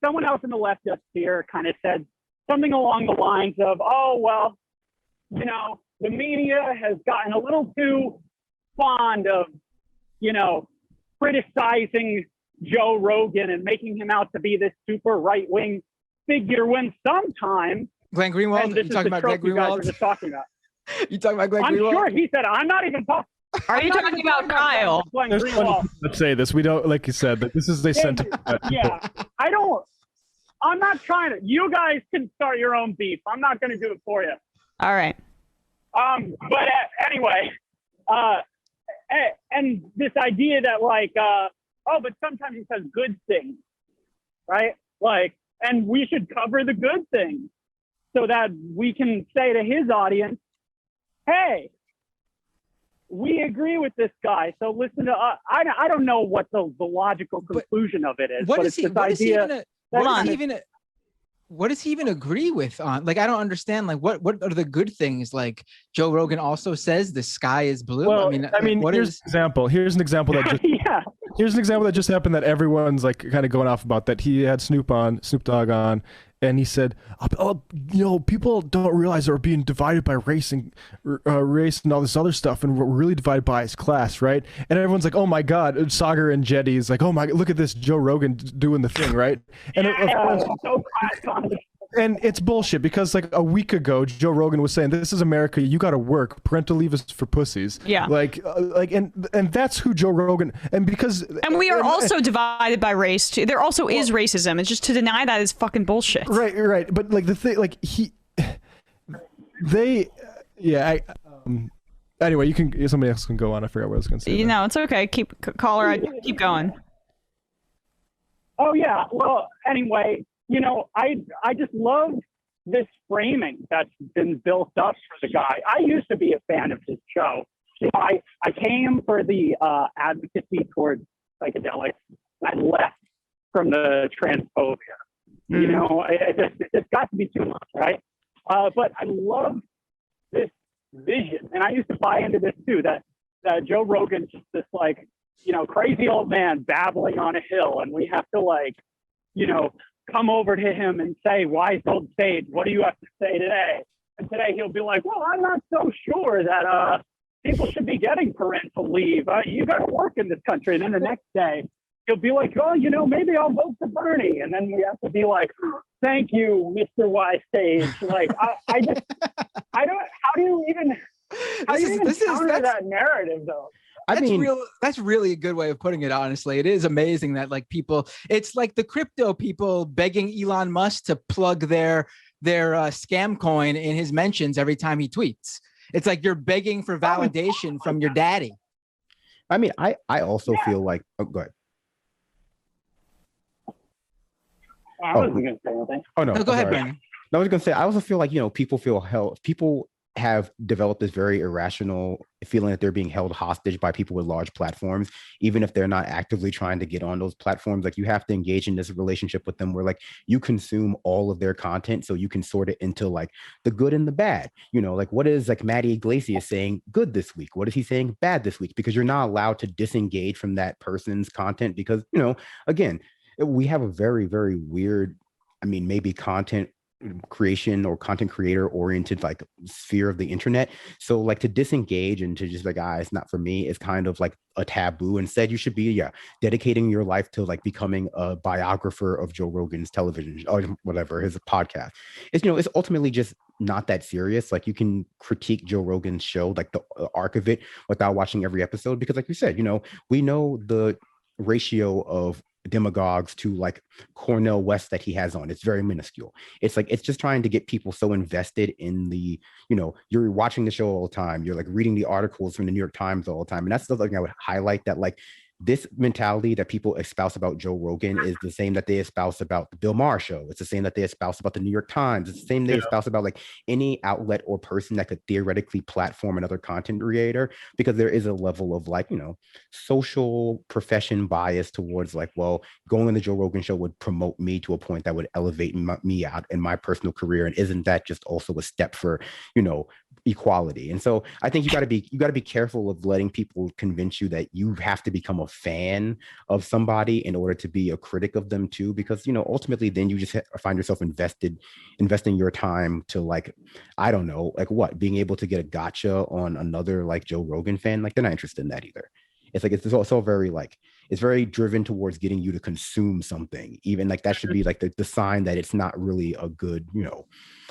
someone else in the leftist sphere kind of said something along the lines of, oh, well, you know, the media has gotten a little too fond of, you know, criticizing Joe Rogan and making him out to be this super right-wing figure when sometimes Glenn Greenwald? You talking about Glenn Greenwald? Were just talking about. You talking about Glenn Greenwald? I'm sure he said, I'm not even talking. Are you talking about Kyle? Let's say this. We don't, like you said, that this is a sentiment. Yeah, I'm not trying to. You guys can start your own beef. I'm not going to do it for you. All right. But anyway, and this idea that like, but sometimes he says good things, right? Like, and we should cover the good things so that we can say to his audience, hey, we agree with this guy, so listen to us. I don't know what the logical conclusion of it is. What but is it's he? this idea What does he even agree with on? Like, I don't understand. Like, what are the good things? Like, Joe Rogan also says the sky is blue. Well, I mean, here's an example. Here's an example that just here's an example that just happened that everyone's like kind of going off about. That he had Snoop Dogg on, and he said, "Oh, you know, people don't realize they're being divided by race and all this other stuff, and we're really divided by his class, right?" And everyone's like, "Oh my God," Sagar and Jetty is like, "Oh my, look at this Joe Rogan doing the thing, right?" And and it's bullshit because like a week ago, Joe Rogan was saying, "This is America. You got to work. Parental leave is for pussies." Yeah. And that's who Joe Rogan. And we are also divided by race too. There also is racism. It's just to deny that is fucking bullshit. Right. But like the thing, like anyway, somebody else can go on. I forgot what I was going to say. You know, it's okay. Keep going. Oh yeah. Well, anyway. You know, I just love this framing that's been built up for the guy. I used to be a fan of his show. You know, I came for the advocacy towards psychedelics. I left from the transphobia. You know, it's got to be too much, right? But I love this vision, and I used to buy into this too. That Joe Rogan's just this like, you know, crazy old man babbling on a hill, and we have to like, you know, come over to him and say, wise old sage, what do you have to say today? And today he'll be like, well, I'm not so sure that people should be getting parental leave. You got to work in this country. And then the next day he'll be like, oh, you know, maybe I'll vote for Bernie. And then we have to be like, thank you, Mr. Wise Sage. Like, how do you even counter that narrative though? That's really a good way of putting it, honestly. It is amazing that like people, it's like the crypto people begging Elon Musk to plug their scam coin in his mentions every time he tweets. It's like you're begging for validation from your daddy. I mean, I also feel like, go ahead. I wasn't going to say anything. Oh, no. Go ahead, Brandon. No, I was going to say, I also feel like, you know, people have developed this very irrational feeling that they're being held hostage by people with large platforms, even if they're not actively trying to get on those platforms. Like, you have to engage in this relationship with them where like you consume all of their content so you can sort it into like the good and the bad. You know, like what is like Matty Iglesias saying good this week? What is he saying bad this week? Because you're not allowed to disengage from that person's content because, you know, again, we have a very, very weird, I mean, maybe content creation or content creator oriented like sphere of the internet. So like to disengage and to just like, it's not for me, is kind of like a taboo. Instead, you should be dedicating your life to like becoming a biographer of Joe Rogan's television or whatever, his podcast. It's, you know, it's ultimately just not that serious. Like you can critique Joe Rogan's show, like the arc of it, without watching every episode, because like you said, you know, we know the ratio of demagogues to like Cornel West that he has on. It's very minuscule. It's like, it's just trying to get people so invested in the, you know, you're watching the show all the time, you're like reading the articles from the New York Times all the time, and that's the thing I would highlight, that like this mentality that people espouse about Joe Rogan is the same that they espouse about the Bill Maher show. It's the same that they espouse about the New York Times. It's the same they espouse about like any outlet or person that could theoretically platform another content creator, because there is a level of like, you know, social profession bias towards like, well, going on the Joe Rogan show would promote me to a point that would elevate me out in my personal career. And isn't that just also a step for, you know, equality. And so I think you got to be careful of letting people convince you that you have to become a fan of somebody in order to be a critic of them too, because ultimately then you just find yourself investing your time to, like, I don't know, like what, being able to get a gotcha on another like Joe Rogan fan. Like, they're not interested in that either. It's like, it's also very like, it's very driven towards getting you to consume something. Even like that should be like the sign that it's not really a good,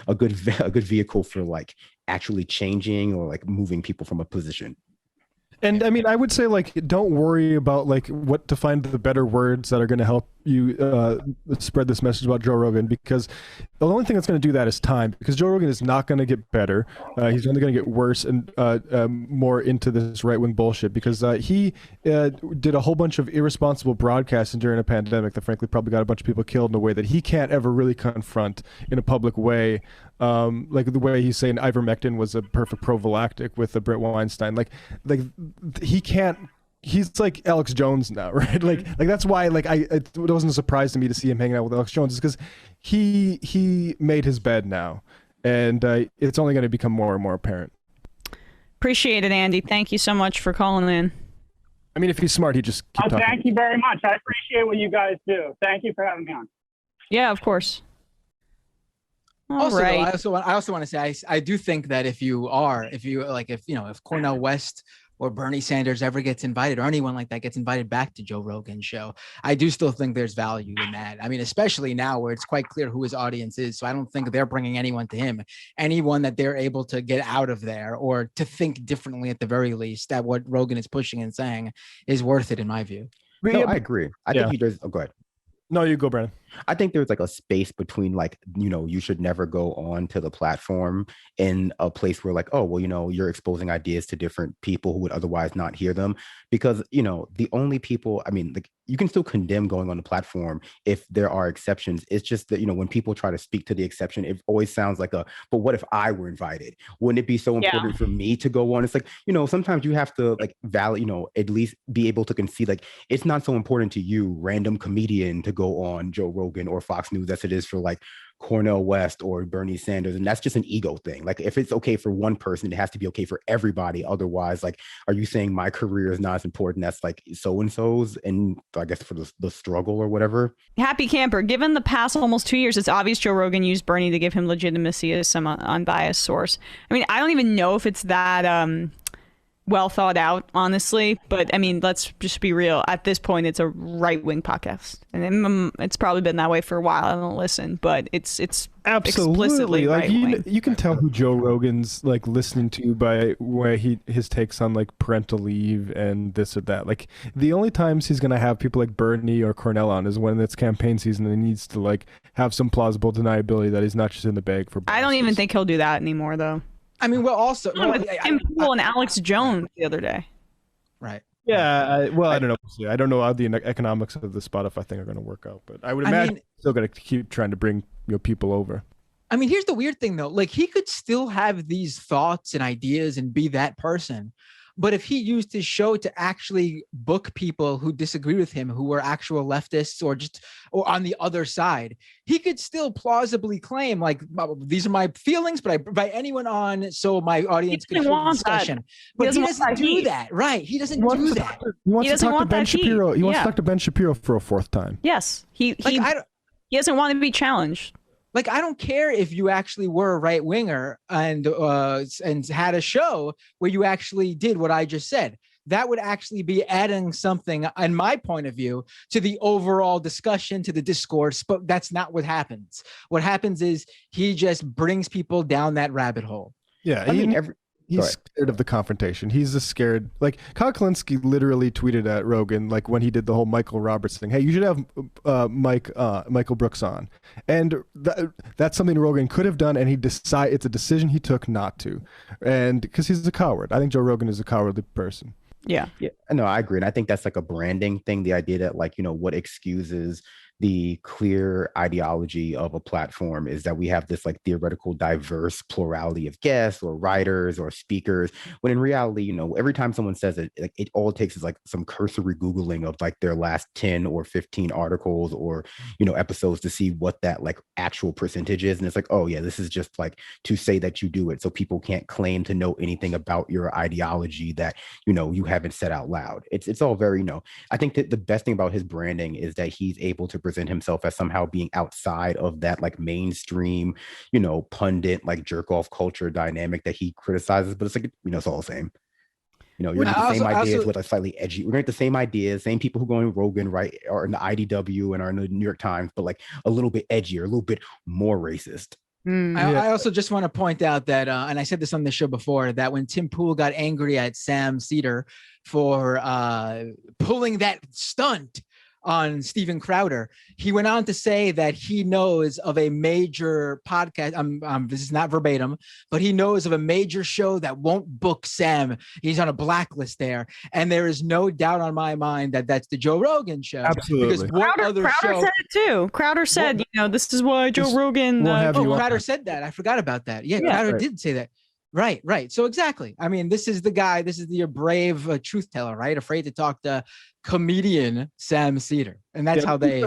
a good vehicle for like actually changing or like moving people from a position. And I mean, I would say, like, don't worry about like what to find the better words that are going to help you spread this message about Joe Rogan, because the only thing that's going to do that is time, because Joe Rogan is not going to get better. He's only going to get worse and more into this right-wing bullshit, because he did a whole bunch of irresponsible broadcasting during a pandemic that frankly probably got a bunch of people killed in a way that he can't ever really confront in a public way. Like the way he's saying ivermectin was a perfect prophylactic with the Brett Weinstein. Like he can't. He's like Alex Jones now, right? Like that's why it wasn't a surprise to me to see him hanging out with Alex Jones, is because he made his bed now, and it's only going to become more and more apparent. Appreciate it, Andy. Thank you so much for calling in. I mean, if he's smart, he just keep talking. Thank you very much. I appreciate what you guys do. Thank you for having me on. Yeah, of course. Also, right. though, I also want to say I do think that if Cornel West or Bernie Sanders ever gets invited, or anyone like that gets invited back to Joe Rogan's show, I do still think there's value in that. I mean, especially now where it's quite clear who his audience is. So I don't think they're bringing anyone to him. Anyone that they're able to get out of there or to think differently at the very least, that what Rogan is pushing and saying is worth it in my view. No, I agree. I think he does. Oh, go ahead. No, you go, Brandon. I think there's like a space between like, you should never go on to the platform in a place where like, oh, well, you're exposing ideas to different people who would otherwise not hear them. Because, the only people, I mean, like, you can still condemn going on the platform if there are exceptions. It's just that, when people try to speak to the exception, it always sounds like but what if I were invited? Wouldn't it be so important for me to go on? It's like, sometimes you have to like at least be able to concede, like, it's not so important to you, random comedian, to go on Joe Rogan or Fox News as it is for like Cornel West or Bernie Sanders. And that's just an ego thing. Like, if it's okay for one person, it has to be okay for everybody. Otherwise, like, are you saying my career is not as important as like so-and-so's, and I guess for the struggle or whatever? Happy Camper, given the past almost 2 years, it's obvious Joe Rogan used Bernie to give him legitimacy as some unbiased source. I mean, I don't even know if it's that well thought out, honestly, but I mean, let's just be real. At this point, it's a right-wing podcast, and it's probably been that way for a while. I don't listen, but it's absolutely explicitly like right-wing. you can tell who Joe Rogan's like listening to by where his takes on like parental leave and this or that. Like, the only times he's gonna have people like Bernie or Cornell on is when it's campaign season and he needs to like have some plausible deniability that he's not just in the bag for bosses. I don't even think he'll do that anymore, though. I mean, well, also Tim Pool and Alex Jones the other day. Right. Yeah. I don't know. I don't know how the economics of the Spotify thing are going to work out, but I would imagine he's still going to keep trying to bring people over. I mean, here's the weird thing, though. Like, he could still have these thoughts and ideas and be that person. But if he used his show to actually book people who disagree with him, who were actual leftists or on the other side, he could still plausibly claim, like, these are my feelings, but I invite anyone on so my audience could hear the discussion. But he doesn't do that, right? He doesn't do that. He wants to talk to Ben Shapiro. He wants to talk to Ben Shapiro for a fourth time. Yes, he doesn't want to be challenged. Like, I don't care if you actually were a right winger and had a show where you actually did what I just said. That would actually be adding something, in my point of view, to the overall discussion, to the discourse. But that's not what happens. What happens is he just brings people down that rabbit hole. Yeah, he's scared of the confrontation. He's scared. Like, Kyle Kalinske literally tweeted at Rogan, like, when he did the whole Michael Roberts thing, hey, you should have Michael Brooks on. And that's something Rogan could have done, and it's a decision he took not to. And because he's a coward. I think Joe Rogan is a cowardly person. Yeah. No, I agree. And I think that's like a branding thing. The idea that, like, what excuses the clear ideology of a platform is that we have this like theoretical diverse plurality of guests or writers or speakers, when in reality, you know, every time someone says it, like, it all it takes is like some cursory Googling of like their last 10 or 15 articles or, you know, episodes to see what that like actual percentage is. And it's like, oh yeah, this is just like to say that you do it so people can't claim to know anything about your ideology that, you know, you haven't said out loud. It's all very, you know, I think that the best thing about his branding is that he's able to present himself as somehow being outside of that like mainstream, you know, pundit like jerk off culture dynamic that he criticizes. But it's like, you know, it's all the same. You know, you're gonna get the same ideas with a slightly edgy. We're gonna get the same ideas, same people who go in Rogan, right, or in the IDW and are in the New York Times, but like a little bit edgier, a little bit more racist. I also just want to point out that, and I said this on the show before, that when Tim Pool got angry at Sam Seder for pulling that stunt on Steven Crowder, he went on to say that he knows of a major podcast. This is not verbatim, but he knows of a major show that won't book Sam. He's on a blacklist there, and there is no doubt on my mind that that's the Joe Rogan show. Absolutely. Because what Crowder said it too. Crowder said, you know, this is why Joe Rogan. Crowder said that. I forgot about that. Yeah, Crowder did say that. Right. So exactly. I mean, this is the guy. This is the brave truth teller, right? Afraid to talk to comedian Sam Seder, and that's how they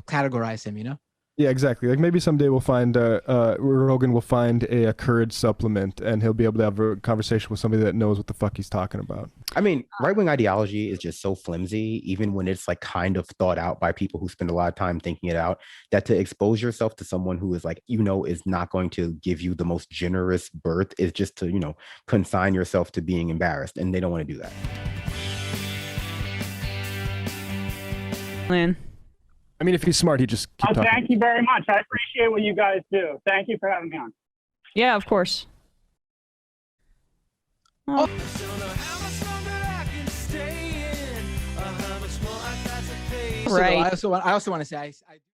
categorize him. You know. Yeah, exactly. Like maybe someday we'll find Rogan will find a courage supplement, and he'll be able to have a conversation with somebody that knows what the fuck he's talking about. I mean, right-wing ideology is just so flimsy, even when it's like kind of thought out by people who spend a lot of time thinking it out, that to expose yourself to someone who is like, you know, is not going to give you the most generous birth is just to, you know, consign yourself to being embarrassed, and they don't want to do that. Man. I mean, if he's smart, he just keep talking. Thank you very much. I appreciate what you guys do. Thank you for having me on. Yeah, of course. Oh. Right. I also want to say I